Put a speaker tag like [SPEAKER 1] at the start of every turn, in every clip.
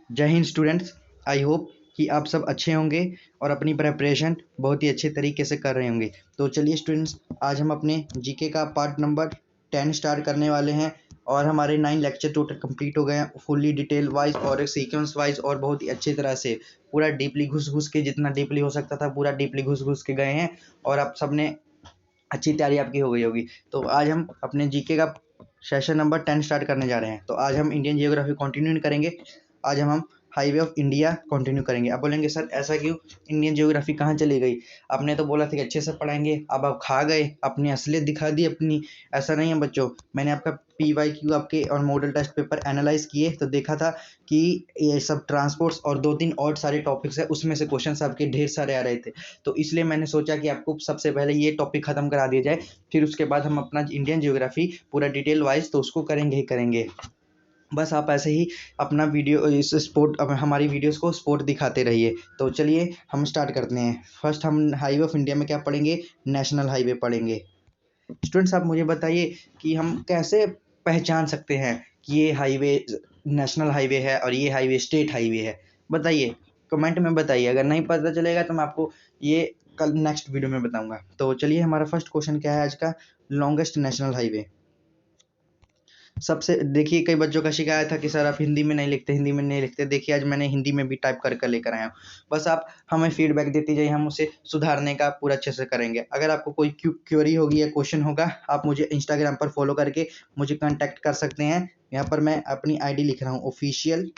[SPEAKER 1] जय हिंद स्टूडेंट्स। आई होप कि आप सब अच्छे होंगे और अपनी प्रिपरेशन बहुत ही अच्छे तरीके से कर रहे होंगे। तो चलिए स्टूडेंट्स, आज हम अपने जीके का पार्ट नंबर 10 स्टार्ट करने वाले हैं और हमारे 9 लेक्चर टोटल कंप्लीट हो गए हैं, फुल्ली डिटेल वाइज और एक सीक्वेंस वाइज, और बहुत ही अच्छी तरह से पूरा डीपली घुस के, जितना डीपली हो सकता था पूरा डीपली घुस के गए हैं और आप सबने अच्छी तैयारी आपकी हो गई होगी। तो आज हम अपने जीके का सेशन नंबर 10 स्टार्ट करने जा रहे हैं। तो आज हम इंडियन जियोग्राफी कंटिन्यू करेंगे। आज हम हाईवे ऑफ इंडिया कंटिन्यू करेंगे। अब बोलेंगे सर ऐसा क्यों, इंडियन जियोग्राफी कहाँ चली गई? आपने तो बोला था कि अच्छे से पढ़ाएंगे, अब आप खा गए, अपनी असलियत दिखा दी अपनी। ऐसा नहीं है बच्चों, मैंने आपका PYQ आपके और मॉडल टेस्ट पेपर एनालाइज किए तो देखा था कि ये सब ट्रांसपोर्ट्स और 2-3 और सारे टॉपिक्स है, उसमें से क्वेश्चन आपके ढेर सारे आ रहे थे। तो इसलिए मैंने सोचा कि आपको सबसे पहले ये टॉपिक खत्म करा दिया जाए, फिर उसके बाद हम अपना इंडियन जियोग्राफी पूरा डिटेल वाइज तो उसको करेंगे ही करेंगे। बस आप ऐसे ही अपना वीडियो इस स्पोर्ट हमारी वीडियोस को स्पोर्ट दिखाते रहिए। तो चलिए हम स्टार्ट करते हैं। फर्स्ट हम हाईवे ऑफ इंडिया में क्या पढ़ेंगे? नेशनल हाईवे पढ़ेंगे। स्टूडेंट्स आप मुझे बताइए कि हम कैसे पहचान सकते हैं कि ये हाईवे नेशनल हाईवे है और ये हाईवे स्टेट हाईवे है? बताइए, कमेंट में बताइए। अगर नहीं पता चलेगा तो मैं आपको ये कल नेक्स्ट वीडियो में बताऊंगा। तो चलिए हमारा फर्स्ट क्वेश्चन क्या है आज का? Longest national highway. सबसे देखिए, कई बच्चों का शिकायत था कि सर आप हिंदी में नहीं लिखते, हिंदी में नहीं लिखते। देखिए आज मैंने हिंदी में भी टाइप कर कर लेकर आया हूँ। बस आप हमें फीडबैक देती जाइए, हम उसे सुधारने का पूरा अच्छे से करेंगे। अगर आपको कोई क्वेरी होगी या क्वेश्चन होगा, आप मुझे इंस्टाग्राम पर फॉलो करके मुझे कांटेक्ट कर सकते हैं। यहाँ पर मैं अपनी आईडी लिख रहा हूँ, ऑफिशियल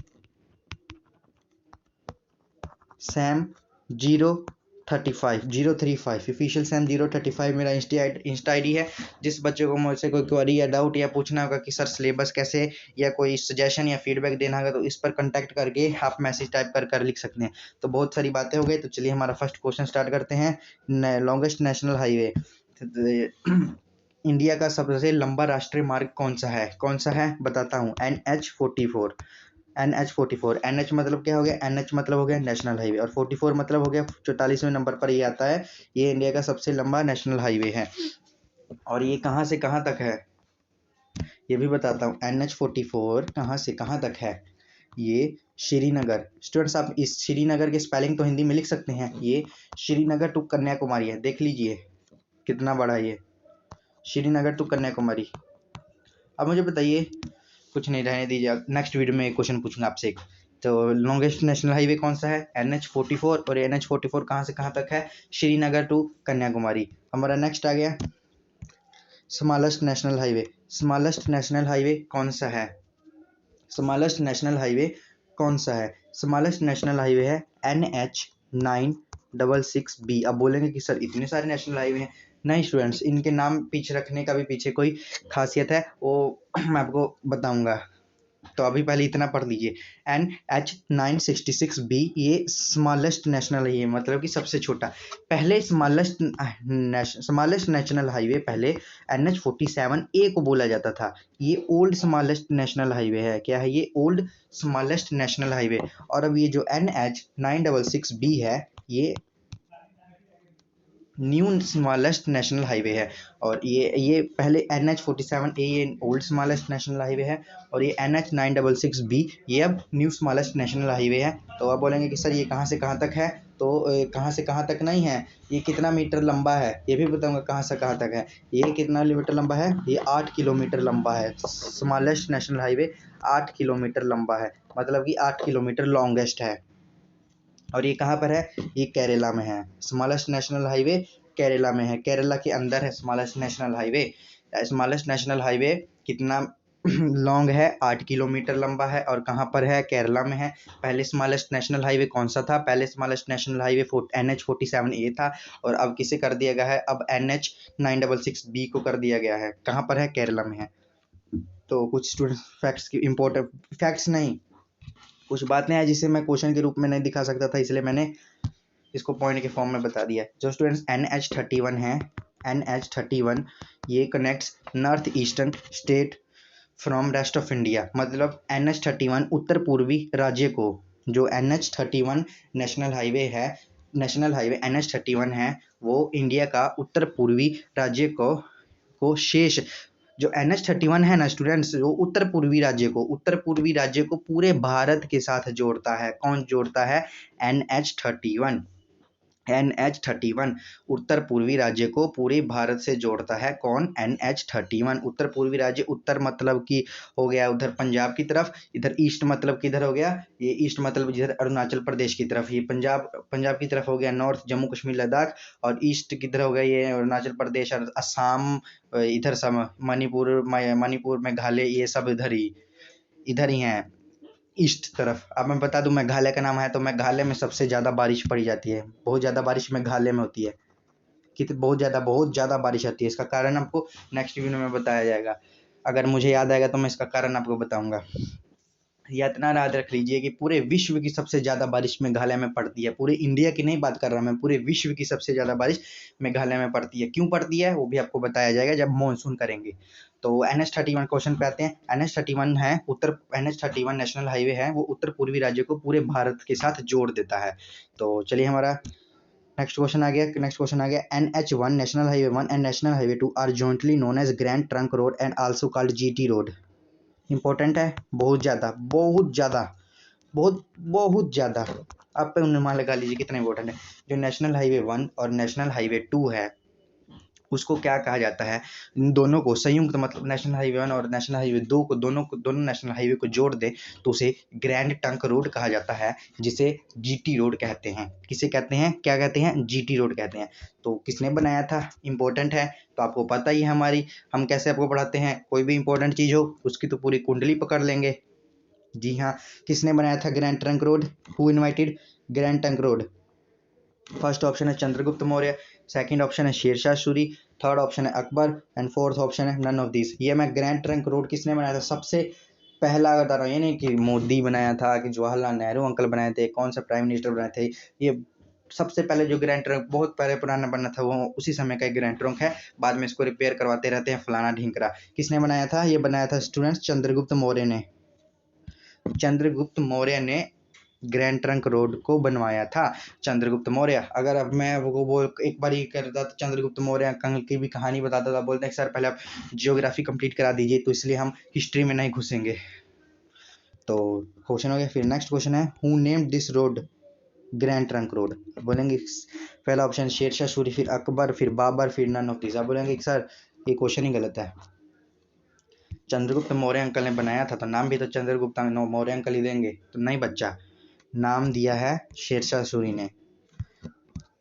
[SPEAKER 1] सैम 035 ऑफिशियल सैम 035 मेरा इंस्टा आईडी है। जिस बच्चे को मुझसे कोई क्वेरी या डाउट या पूछना होगा कि सर सिलेबस कैसे है, या कोई सजेशन या फीडबैक देना होगा, तो इस पर कांटेक्ट करके आप मैसेज टाइप कर लिख सकते हैं। तो बहुत सारी बातें हो गई, तो चलिए हमारा फर्स्ट क्वेश्चन स्टार्ट करते हैं। Longest national highway. इंडिया का सबसे लंबा राष्ट्रीय मार्ग कौन सा है बताता हूँ। NH44। NH मतलब क्या हो गया? NH मतलब हो गया नेशनल हाईवे, और 44 मतलब हो गया 44वें नंबर पर ये आता है। ये इंडिया का सबसे लंबा नेशनल हाईवे है। और ये कहाँ से कहाँ तक है ये भी बताता हूँ। NH44 कहाँ से कहाँ तक है? ये श्रीनगर। स्टूडेंट्स आप इस श्रीनगर के स्पेलिंग तो हिंदी में लिख सकते हैं। ये श्रीनगर टू कन्याकुमारी है, देख लीजिए कितना बड़ा ये श्रीनगर टू कन्याकुमारी। अब मुझे बताइए, कुछ नहीं रहने दीजिए, नेक्स्ट वीडियो में क्वेश्चन पूछूंगा आपसे एक। तो लॉन्गेस्ट नेशनल हाईवे कौन सा है? NH44। और NH44 कहाँ से कहाँ तक है? श्रीनगर टू कन्याकुमारी। हमारा नेक्स्ट आ गया smallest national highway. Smallest national highway कौन सा है? स्मॉलेस्ट नेशनल हाईवे कौन सा है? स्मॉलेस्ट नेशनल हाईवे है NH966B। अब बोलेंगे कि सर इतने सारे नेशनल हाईवे हैं। नहीं स्टूडेंट्स, इनके नाम पीछे रखने का भी पीछे कोई खासियत है, वो मैं आपको बताऊंगा। तो अभी पहले इतना पढ़ लीजिए। NH966B ये स्मॉलेस्ट नेशनल हाईवे, मतलब कि सबसे छोटा। पहले स्मॉलेस्ट नेशनल हाईवे पहले NH47A को बोला जाता था। ये ओल्ड स्मॉलेस्ट नेशनल हाईवे है। क्या है ये? Old smallest national highway. और अब ये जो NH966B है, ये न्यू स्मॉलेस्ट नेशनल हाईवे है। और ये पहले NH47A ये ओल्ड स्मॉलेस्ट नेशनल हाईवे है, और ये NH966B ये अब न्यू स्मॉलेस्ट नेशनल हाईवे है। तो अब बोलेंगे कि सर ये कहाँ से कहाँ तक है? तो कहाँ से कहाँ तक नहीं है, ये कितना मीटर लंबा है ये भी बताऊंगा। कहाँ से कहाँ तक है, ये कितना मीटर लंबा है? ये 8 किलोमीटर लंबा है। स्मॉलेस्ट नेशनल हाईवे 8 किलोमीटर लंबा है, मतलब कि 8 किलोमीटर लॉन्गेस्ट है। और ये कहाँ पर है? ये केरला में है। स्मॉलेस्ट नेशनल हाईवे केरला में है, केरला के अंदर है smallest national highway. Smallest national highway कितना लॉन्ग है? 8 किलोमीटर लंबा है। और कहाँ पर है? केरला में है। पहले स्मॉलेस्ट नेशनल हाईवे कौन सा था? पहले स्मॉलेस्ट नेशनल हाईवे NH47A था, और अब किसे कर दिया गया है? अब NH966B को कर दिया गया है। कहाँ पर है? केरला में है। तो कुछ स्टूडेंट फैक्ट्स की इंपॉर्टेंट फैक्ट्स नहीं, कुछ बातें हैं जिसे मैं क्वेश्चन के रूप में नहीं दिखा सकता था, इसलिए मैंने इसको पॉइंट के फॉर्म में बता दिया है। जो स्टूडेंट्स NH31 है, NH31 ये connects north eastern state from rest of India. मतलब NH31 उत्तर पूर्वी राज्य को, जो NH31 नेशनल हाईवे है, नेशनल हाईवे NH31 है, वो इंडिया का उत्तर पूर्वी राज्य को शेष जो NH31 है ना स्टूडेंट्स, वो उत्तर पूर्वी राज्य को पूरे भारत के साथ जोड़ता है। कौन जोड़ता है? NH31। NH31 उत्तर पूर्वी राज्य को पूरे भारत से जोड़ता है। कौन? NH31 उत्तर पूर्वी राज्य। उत्तर मतलब कि हो गया उधर पंजाब की तरफ, इधर ईस्ट मतलब किधर हो गया? ये ईस्ट मतलब जिधर अरुणाचल प्रदेश की तरफ, ये पंजाब की तरफ हो गया नॉर्थ, जम्मू कश्मीर लद्दाख। और ईस्ट किधर हो गया? ये अरुणाचल प्रदेश और असम, इधर सब मणिपुर मेघालय, ये सब इधर ही हैं ईस्ट तरफ। अब मैं बता दूं मेघालय का नाम है, तो मेघालय में सबसे ज़्यादा बारिश पड़ी जाती है। बहुत ज़्यादा बारिश मेघालय में होती है। बहुत ज़्यादा बारिश आती है। इसका कारण आपको नेक्स्ट वीडियो में बताया जाएगा। अगर मुझे याद आएगा तो मैं इसका कारण आपको बताऊंगा। या इतना याद रख लीजिए कि पूरे विश्व की सबसे ज़्यादा बारिश मेघालय में पड़ती है। पूरे इंडिया की नहीं बात कर रहा मैं, पूरे विश्व की सबसे ज़्यादा बारिश मेघालय में पड़ती है। क्यों पड़ती है वो भी आपको बताया जाएगा जब मॉनसून करेंगे। तो NH31 क्वेश्चन पे आते हैं। NH31 है NH31 नेशनल हाईवे है, वो उत्तर पूर्वी राज्य को पूरे भारत के साथ जोड़ देता है। तो चलिए हमारा नेक्स्ट क्वेश्चन आ गया। NH1 national highway 1 and national highway 2 are jointly known as Grand Trunk Road and also called GT road. Important है बहुत ज़्यादा, बहुत ज़्यादा। आप पे अनुमान लगा लीजिए कितना इंपॉर्टेंट है। जो नेशनल हाईवे 1 और नेशनल हाईवे 2 है, उसको क्या कहा जाता है? इन दोनों को संयुक्त, मतलब नेशनल हाईवे 1 और नेशनल हाईवे 2 को दोनों नेशनल हाईवे को जोड़ दे तो उसे ग्रैंड ट्रंक रोड कहा जाता है, जिसे GT रोड कहते हैं। किसे कहते हैं? क्या कहते हैं? GT रोड कहते हैं। तो किसने बनाया था? इंपॉर्टेंट है, तो आपको पता ही है हम कैसे आपको पढ़ाते हैं। कोई भी इंपॉर्टेंट चीज़ हो उसकी तो पूरी कुंडली पकड़ लेंगे। जी हाँ, किसने बनाया था grand Trunk road? Who invited grand Trunk road? First option है चंद्रगुप्त मौर्य, सेकंड ऑप्शन है शेरशाह सूरी, थर्ड ऑप्शन है अकबर एंड फोर्थ ऑप्शन है नन ऑफ दिस। ये मैं ग्रैंड ट्रंक रोड किसने बनाया था? सबसे पहला बता रहा हूँ, ये नहीं कि मोदी बनाया था, कि जवाहरलाल नेहरू अंकल बनाए थे, कौन सा प्राइम मिनिस्टर बनाए थे। ये सबसे पहले जो ग्रैंड ट्रंक बहुत पहले पुराना बना था, वो उसी समय का एक ग्रैंड ट्रंक है। बाद में इसको रिपेयर करवाते रहते हैं फलाना ढिंकरा। किसने बनाया था? ये बनाया था स्टूडेंट्स चंद्रगुप्त मौर्य ने। चंद्रगुप्त मौर्य ने ग्रैंड ट्रंक रोड को बनवाया था। चंद्रगुप्त मौर्य। अगर अब मैं वो बोल एक बार ही करता तो चंद्रगुप्त मौर्य अंकल की भी कहानी बताता था, बोलते हैं सर पहले आप जियोग्राफी कंप्लीट करा दीजिए, तो इसलिए हम हिस्ट्री में नहीं घुसेंगे। तो क्वेश्चन हो गया। फिर नेक्स्ट क्वेश्चन है who named this road grand Trunk road? बोलेंगे पहला ऑप्शन शेरशाह सूरी, फिर अकबर, फिर बाबर, फिर नन ऑफ दिस। आप बोलेंगे सर ये क्वेश्चन ही गलत है। चंद्रगुप्त मौर्य अंकल ने बनाया था तो नाम भी तो चंद्रगुप्त मौर्य अंकल ही देंगे, तो नहीं बच्चा, नाम दिया है शेरशाह सूरी ने।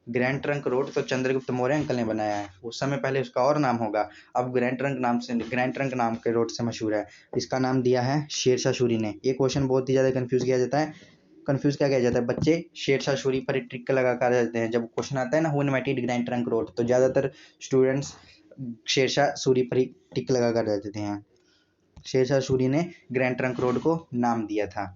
[SPEAKER 1] ग्रैंड ट्रंक रोड तो चंद्रगुप्त मौर्य अंकल ने बनाया है, उस समय पहले उसका और नाम होगा। अब ग्रैंड ट्रंक नाम के रोड से मशहूर है। इसका नाम दिया है शेरशाह सूरी ने। ये क्वेश्चन बहुत ही ज़्यादा कंफ्यूज किया जाता है। कंफ्यूज क्या किया जाता है? बच्चे शेरशाह सूरी पर ट्रिक लगा कर देते हैं। जब क्वेश्चन आता है ना who invented grand Trunk road, तो ज़्यादातर स्टूडेंट्स शेरशाह सूरी पर ही टिक लगा कर देते हैं। शेरशाह सूरी ने ग्रैंड ट्रंक रोड को नाम दिया था।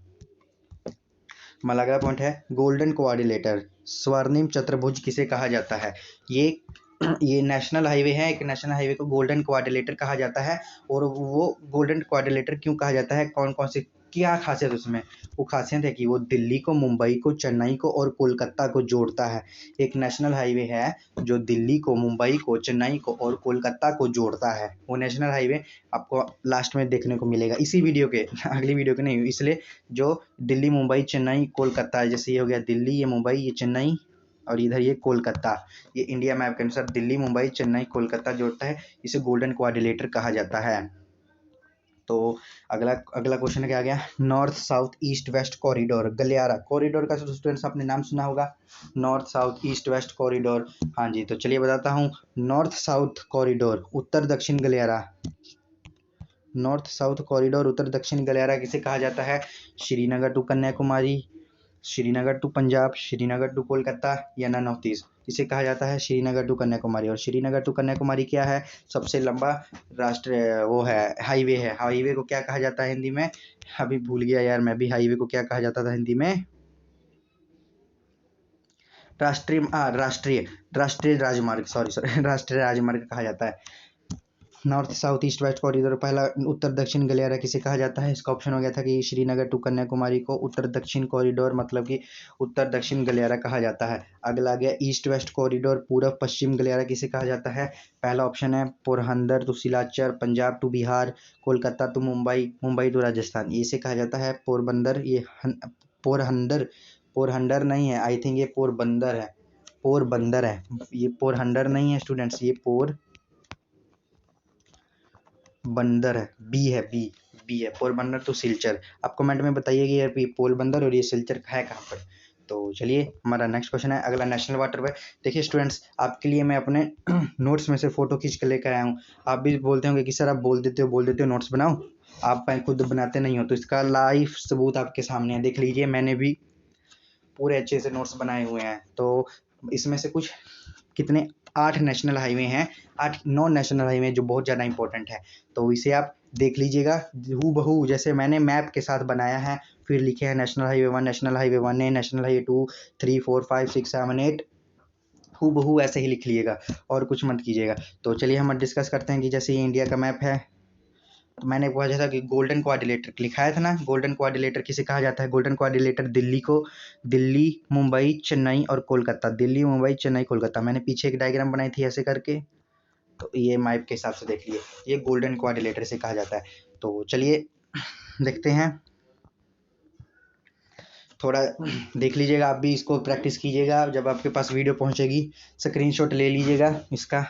[SPEAKER 1] हमारा अगला पॉइंट है गोल्डन क्वाड्रिलेटर, स्वर्णिम चतुर्भुज किसे कहा जाता है? ये नेशनल हाईवे है, एक नेशनल हाईवे को गोल्डन क्वाड्रिलेटर कहा जाता है। और वो गोल्डन क्वाड्रिलेटर क्यों कहा जाता है? कौन कौन से क्या खासियत उसमें? वो खासियत है कि वो दिल्ली को, मुंबई को, चेन्नई को और कोलकाता को जोड़ता है। एक नेशनल हाईवे है जो दिल्ली को, मुंबई को, चेन्नई को और कोलकाता को जोड़ता है। वो नेशनल हाईवे आपको लास्ट में देखने को मिलेगा इसी वीडियो के, अगली वीडियो के नहीं। इसलिए जो दिल्ली, मुंबई, चेन्नई, कोलकाता, जैसे ये हो गया दिल्ली, ये मुंबई, ये चेन्नई और इधर ये कोलकाता, ये इंडिया मैप के अनुसार दिल्ली, मुंबई, चेन्नई, कोलकाता जोड़ता है। इसे गोल्डन क्वाड्रिलेटर कहा जाता है। तो अगला क्वेश्चन क्या आ गया? North south east west corridor, गलियारा कॉरिडोर का स्टूडेंट्स आपने नाम सुना होगा, north south east west corridor. हाँ जी, तो चलिए बताता हूँ। नॉर्थ साउथ कॉरिडोर उत्तर दक्षिण गलियारा, नॉर्थ साउथ कॉरिडोर उत्तर दक्षिण गलियारा किसे कहा जाता है? Srinagar to Kanyakumari, Srinagar to Punjab, Srinagar to Kolkata या नन ऑफ दिस। इसे कहा जाता है श्रीनगर टू कन्याकुमारी। और श्रीनगर टू कन्याकुमारी क्या है? सबसे लंबा राष्ट्रीय वो है, हाईवे है। हाईवे को क्या कहा जाता है हिंदी में? अभी भूल गया यार मैं भी, हाईवे को क्या कहा जाता था हिंदी में? राष्ट्रीय राष्ट्रीय राष्ट्रीय राजमार्ग, सॉरी राष्ट्रीय राजमार्ग कहा जाता है। North south east west corridor, पहला उत्तर दक्षिण गलियारा किसे कहा जाता है? इसका ऑप्शन हो गया था कि श्रीनगर टू कन्याकुमारी को उत्तर दक्षिण कॉरिडोर मतलब कि उत्तर दक्षिण गलियारा कहा जाता है। अगला आ गया ईस्ट वेस्ट कॉरिडोर, पूर्व पश्चिम गलियारा किसे कहा जाता है? पहला ऑप्शन है Porbandar to Silchar, Punjab to Bihar, Kolkata to Mumbai, Mumbai to Rajasthan, ये इसे कहा जाता है पोरबंदर। ये पोरबंदर, पोरबंदर नहीं है, आई थिंक ये पोरबंदर है, पोरबंदर है ये, पोरबंदर नहीं है स्टूडेंट्स, ये बंदर है, बी है, बी है। पोरबंदर तो सिलचर। आप कमेंट में बताइए कि यार पोरबंदर और ये सिलचर है कहाँ पर। तो चलिए हमारा नेक्स्ट क्वेश्चन है अगला, नेशनल वाटरवे। देखिए स्टूडेंट्स, आपके लिए मैं अपने नोट्स में से फोटो खींच के लेकर आया हूँ। आप भी बोलते होंगे कि सर आप बोल देते हो नोट्स बनाओ, आप खुद बनाते नहीं हो, तो इसका लाइव सबूत आपके सामने है। देख लीजिए, मैंने भी पूरे अच्छे से नोट्स बनाए हुए हैं। तो इसमें से कुछ कितने 8 नेशनल हाईवे हैं, 8 नॉन नेशनल हाईवे जो बहुत ज़्यादा इंपॉर्टेंट है। तो इसे आप देख लीजिएगा हूबहू जैसे मैंने मैप के साथ बनाया है। फिर लिखे हैं national highway 1, national highway 1A, national highway 2, 3, 4, 5, 6, 7, 8, हूबहू ऐसे ही लिख लीजिएगा और कुछ मत कीजिएगा। तो चलिए हम डिस्कस करते हैं कि जैसे ये इंडिया का मैप है, तो मैंने पूछा था कि गोल्डन क्वाड्रिलेटर लिखाया था ना, गोल्डन क्वाड्रिलेटर किसे कहा जाता है? गोल्डन क्वाड्रिलेटर दिल्ली को, दिल्ली मुंबई चेन्नई और कोलकाता, दिल्ली मुंबई चेन्नई कोलकाता, मैंने पीछे एक डायग्राम बनाई थी ऐसे करके, तो ये मैप के हिसाब से देख लिए, ये गोल्डन क्वाड्रिलेटर से कहा जाता है। तो चलिए देखते हैं, थोड़ा देख लीजिएगा, आप भी इसको प्रैक्टिस कीजिएगा। जब आपके पास वीडियो पहुंचेगी स्क्रीनशॉट ले लीजिएगा इसका,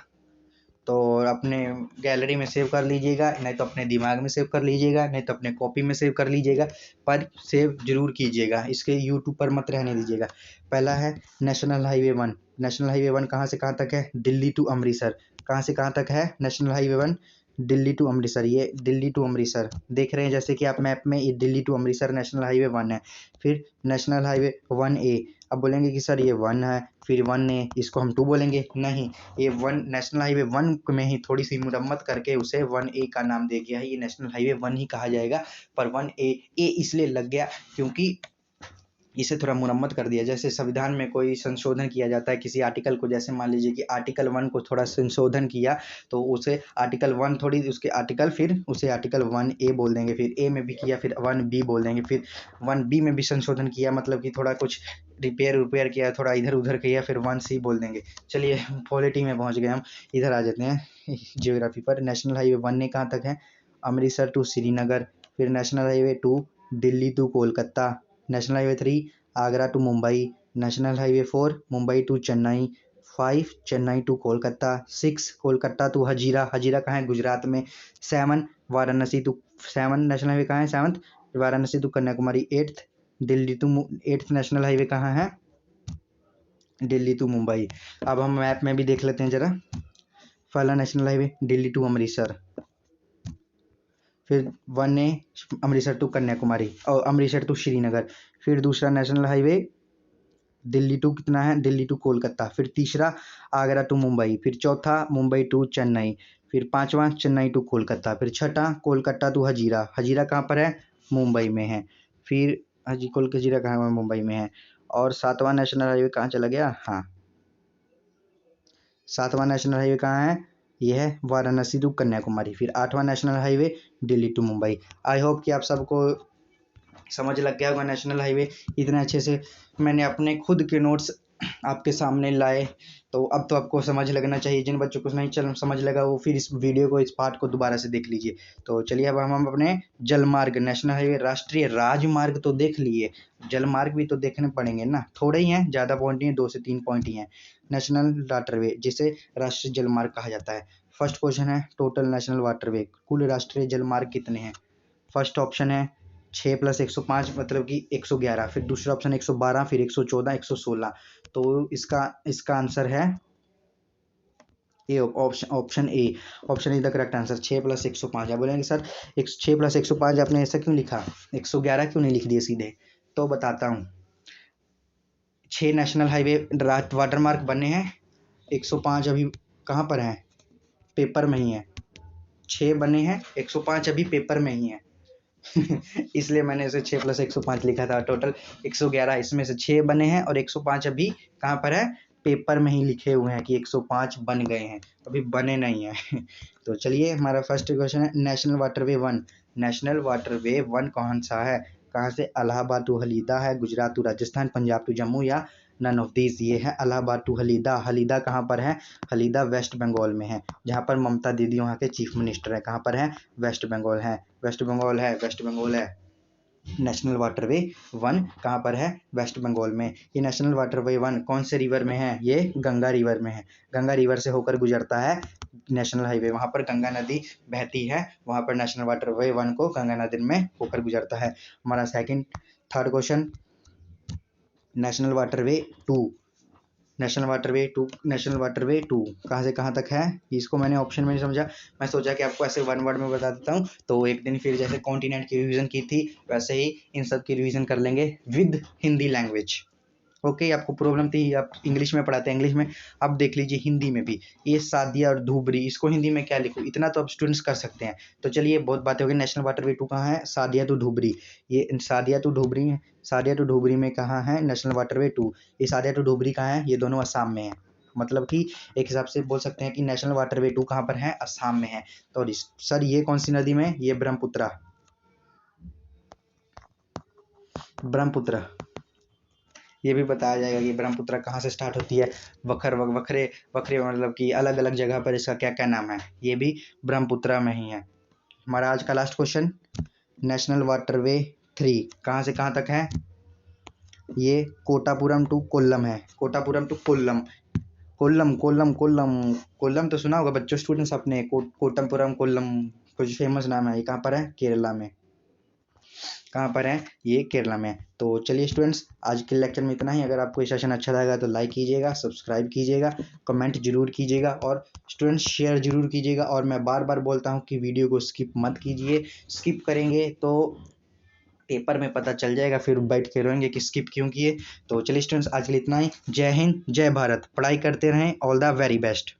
[SPEAKER 1] तो अपने गैलरी में सेव कर लीजिएगा, नहीं तो अपने दिमाग में सेव कर लीजिएगा, नहीं तो अपने कॉपी में सेव कर लीजिएगा, पर सेव जरूर कीजिएगा, इसके यूट्यूब पर मत रहने दीजिएगा। पहला है नेशनल हाईवे 1। नेशनल हाईवे 1 कहाँ से कहाँ तक है? दिल्ली टू अमृतसर। कहाँ से कहाँ तक है national highway 1? Delhi to Amritsar. ये दिल्ली टू अमृतसर देख रहे हैं जैसे कि आप मैप में, ये Delhi to Amritsar national highway 1 है। फिर नेशनल हाईवे 1A, अब बोलेंगे कि सर ये 1 है फिर 1A, इसको हम 2 बोलेंगे, नहीं, ये 1 नेशनल हाईवे 1 में ही थोड़ी सी मुरम्मत करके उसे 1A का नाम दे दिया है, ये नेशनल हाईवे 1 ही कहा जाएगा। पर 1A इसलिए लग गया क्योंकि इसे थोड़ा मुरम्मत कर दिया। जैसे संविधान में कोई संशोधन किया जाता है किसी आर्टिकल को, जैसे मान लीजिए कि आर्टिकल 1 को थोड़ा संशोधन किया, तो उसे आर्टिकल 1 थोड़ी उसके आर्टिकल, फिर उसे आर्टिकल 1A बोल देंगे, फिर ए में भी किया फिर 1B बोल देंगे, फिर 1B में भी संशोधन किया, मतलब कि थोड़ा कुछ रिपेयर किया, थोड़ा इधर उधर किया, फिर 1C बोल देंगे। चलिए पॉलिटी में पहुँच गए हम, इधर आ जाते हैं जियोग्राफी पर। नेशनल हाईवे 1 कहाँ तक है? अमृतसर टू श्रीनगर। फिर national highway 2 Delhi to Kolkata. National highway 3 Agra to Mumbai. National highway 4 Mumbai to Chennai. 5 Chennai to Kolkata. 6 Kolkata to Hazira, Hazira कहाँ है? गुजरात में। 7 वाराणसी टू, 7 नेशनल हाईवे कहाँ है? 7th Varanasi to Kanyakumari. 8th Delhi to, 8th national highway कहाँ है? दिल्ली टू मुंबई। अब हम मैप में भी देख लेते हैं जरा। पहला national highway Delhi to Amritsar, फिर 1A अमृतसर टू कन्याकुमारी और अमृतसर टू श्रीनगर। फिर दूसरा नेशनल हाईवे दिल्ली टू कितना है? दिल्ली टू कोलकाता। फिर तीसरा आगरा टू मुंबई। फिर चौथा मुंबई टू चेन्नई। फिर पांचवा चेन्नई टू कोलकाता। फिर छठा कोलकाता टू हजीरा, हजीरा कहाँ पर है? मुंबई में है। फिर हजीरा कहाँ है? मुंबई में है। और 7वां नेशनल हाईवे कहाँ चला गया? हाँ, 7वां नेशनल हाईवे कहाँ है? यह है वाराणसी टू कन्याकुमारी। फिर 8वां national highway Delhi to Mumbai. I hope कि आप सबको समझ लग गया होगा नेशनल हाईवे। इतने अच्छे से मैंने अपने खुद के नोट्स आपके सामने लाए, तो अब तो आपको समझ लगना चाहिए। जिन बच्चों को नहीं समझ लगा वो फिर इस वीडियो को, इस पार्ट को दोबारा से देख लीजिए। तो चलिए अब हम अपने जलमार्ग, नेशनल हाईवे, राष्ट्रीय राजमार्ग तो देख लिए, जलमार्ग भी तो देखने पड़ेंगे ना, थोड़े ही हैं, ज़्यादा पॉइंट ही हैं, 2 से 3 पॉइंट ही हैं। नेशनल वाटरवे जिसे राष्ट्रीय जलमार्ग कहा जाता है। फर्स्ट क्वेश्चन है टोटल नेशनल वाटरवे, कुल राष्ट्रीय जलमार्ग कितने हैं? फर्स्ट ऑप्शन है 6 + 105 मतलब कि 111। फिर दूसरा ऑप्शन 112, फिर 114, 116। तो इसका आंसर है A, option A. Option is the correct answer, 6 + 105। आप बोलेंगे सर 6 + 105 आपने ऐसा क्यों लिखा, 111 क्यों नहीं लिख दिए सीधे? तो बताता हूँ, 6 नेशनल हाईवे वाटर मार्क बने हैं, 105 अभी कहाँ पर हैं? पेपर में ही है। 6 बने हैं, 105 अभी पेपर में ही है इसलिए मैंने इसे 6 + 105 लिखा था। टोटल 111, इसमें से 6 बने हैं और 105 अभी कहाँ पर है? पेपर में ही लिखे हुए हैं कि 105 बन गए हैं, अभी बने नहीं हैं। तो चलिए हमारा फर्स्ट क्वेश्चन है नेशनल वाटरवे 1। नेशनल वाटरवे 1 कौन सा है? कहाँ से? इलाहाबाद टू हलीदा है, गुजरात टू राजस्थान, पंजाब टू जम्मू, या नन ऑफ दीज। ये है इलाहाबाद टू हलीदा। हलीदा कहाँ पर है? हलीदा वेस्ट बंगाल में है, जहाँ पर ममता दीदी वहाँ के चीफ मिनिस्टर है। कहाँ पर है? वेस्ट बंगाल है, वेस्ट बंगाल है, वेस्ट बंगाल है। नेशनल वाटरवे 1 कहाँ पर है? वेस्ट बंगाल में। ये नेशनल वाटरवे 1 कौन से रिवर में है? ये गंगा रिवर में है। गंगा रिवर से होकर गुजरता है नेशनल हाईवे, वहाँ पर गंगा नदी बहती है, वहाँ पर नेशनल वाटरवे 1 को गंगा नदी में होकर गुजरता है। हमारा third question national waterway 2। National waterway two कहाँ से कहाँ तक है? इसको मैंने ऑप्शन में नहीं समझा, मैं सोचा कि आपको ऐसे वन वर्ड में बता देता हूँ। तो एक दिन फिर जैसे कॉन्टिनेंट की रिवीजन की थी वैसे ही इन सब की रिवीजन कर लेंगे विद हिंदी लैंग्वेज। ओके, आपको प्रॉब्लम थी, आप इंग्लिश में पढ़ाते हैं इंग्लिश में, अब देख लीजिए हिंदी में भी। ये सादिया और धूबरी, इसको हिंदी में क्या लिखूँ? इतना तो अब स्टूडेंट्स कर सकते हैं। तो चलिए बहुत बातें हो गई। नेशनल वाटरवे 2 कहाँ है? सादिया टू धूबरी। ये सादिया टू धूबरी में कहाँ है नेशनल वाटरवे 2? ये सादिया टू धूबरी कहाँ है? ये दोनों असम में है। मतलब कि एक हिसाब से बोल सकते हैं कि नेशनल वाटरवे 2 कहाँ पर है? असम में है। तो सर ये कौन सी नदी में? ये ब्रह्मपुत्र। ये भी बताया जाएगा कि ब्रह्मपुत्र कहाँ से स्टार्ट होती है। वखरे मतलब कि अलग अलग जगह पर इसका क्या क्या नाम है, ये भी ब्रह्मपुत्र में ही है। हमारा आज का लास्ट क्वेश्चन नेशनल वाटरवे 3 कहाँ से कहाँ तक है? ये कोटापुरम टू कोल्लम है। कोटापुरम टू कोल्लम, कोल्लम तो सुना होगा बच्चों, स्टूडेंट्स अपने। कोटमपुरम कोल्लम कुछ फेमस नाम है। ये कहाँ पर है? केरला में। कहाँ पर है? ये केरला में। तो चलिए स्टूडेंट्स, आज के लेक्चर में इतना ही। अगर आपको ये सेशन अच्छा लगा तो लाइक कीजिएगा, सब्सक्राइब कीजिएगा, कमेंट जरूर कीजिएगा और स्टूडेंट्स शेयर जरूर कीजिएगा। और मैं बार बार बोलता हूँ कि वीडियो को स्किप मत कीजिए, स्किप करेंगे तो पेपर में पता चल जाएगा, फिर बैठ के रोएंगे कि स्किप क्यों किए। तो चलिए स्टूडेंट्स, आज के लिए इतना ही। जय हिंद, जय भारत। पढ़ाई करते रहें। All the very best.